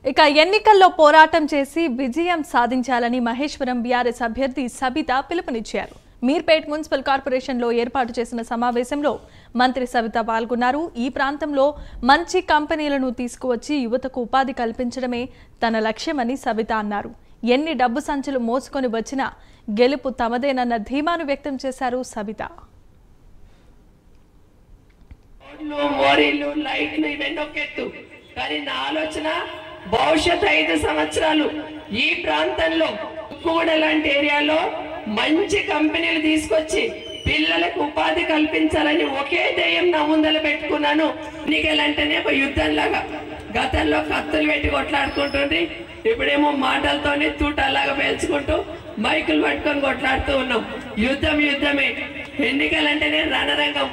ఇక ఎన్నికల్లో పోరాటం చేసి విజయం సాధించాలని మహేశ్వరం బీఆర్ఎస్ అభ్యర్థి సబిత పిలుపునిచ్చారు. మీర్పేట్ మున్సిపల్ కార్పొరేషన్లో ఏర్పాటు చేసిన సమావేశంలో మంత్రి సబిత పాల్గొన్నారు. ఈ ప్రాంతంలో మంచి కంపెనీలను తీసుకువచ్చి యువతకు ఉపాధి కల్పించడమే తన లక్ష్యమని సబిత అన్నారు. ఎన్ని డబ్బు సంచులు మోసుకొని వచ్చినా గెలుపు తమదేనన్న ధీమాను వ్యక్తం చేశారు సబిత. భవిష్యత్ 5 సంవత్సరాలు ఈ ప్రాంతంలో కూడా లాంటి ఏరియాలో మంచి కంపెనీలు తీసుకొచ్చి పిల్లలకు ఉపాధి కల్పించాలని ఒకే ధ్యేయం నా ముందర పెట్టుకున్నాను. ఎన్నికలంటేనే ఒక యుద్ధం లాగా గతంలో కత్తులు పెట్టి కొట్లాడుకుంటుంది, ఇప్పుడేమో మాటలతోనే తూటలాగా పేల్చుకుంటూ మైకులు పట్టుకొని కొట్లాడుతూ ఉన్నాం. యుద్ధమే. ఎన్నికలంటేనే రణరంగం.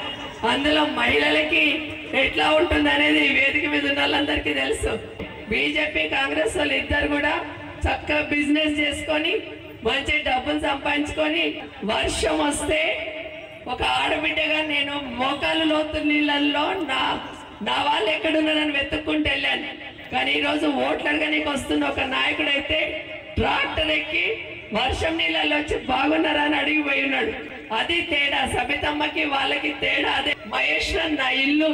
అందులో మహిళలకి ఎట్లా ఉంటుంది అనేది వేదిక మీద ఉన్న వాళ్ళందరికీ తెలుసు. బీజేపీ కాంగ్రెస్ వాళ్ళు ఇద్దరు కూడా చక్కగా బిజినెస్ చేసుకొని మంచి డబ్బులు సంపాదించుకొని వర్షం వస్తే ఒక ఆడబిడ్డగా నేను మోకాలు లోతు నీళ్ళల్లో నా వాళ్ళు ఎక్కడున్నారని వెతుక్కుంటూ వెళ్ళాను. కానీ ఈరోజు ఓట్లు అడగడానికి వస్తున్న ఒక నాయకుడు అయితే ట్రాక్టర్ ఎక్కి వర్షం నీళ్ళల్లో వచ్చి బాగున్నారా అని అడిగిపోయి ఉన్నాడు. అది తేడా. సబితమ్మకి వాళ్ళకి తేడా అదే. మహేశ్వరం నా ఇల్లు,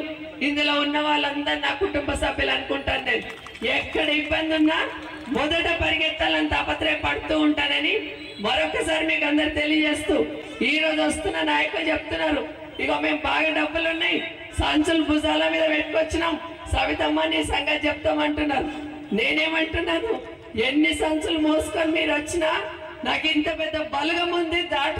ఇందులో ఉన్న వాళ్ళందరూ నా కుటుంబ సభ్యులు అనుకుంటాను. నేను ఎక్కడ ఇబ్బంది ఉన్నా మొదట పరిగెత్తాలని తాపత్రయపడుతూ ఉంటానని మరొకసారి మీకు అందరు తెలియజేస్తూ, ఈ రోజు వస్తున్న నాయకులు చెప్తున్నారు, ఇక మేము బాగా డబ్బులు ఉన్నాయి, సంచులు భుజాల మీద పెట్టుకొచ్చినాం, సబితమ్మ నీ సంగతి చెప్తామంటున్నారు. నేనేమంటున్నాను, ఎన్ని సంచులు మోసుకొని మీరు వచ్చినా నాకు ఇంత పెద్ద బలగం ఉంది, దాటు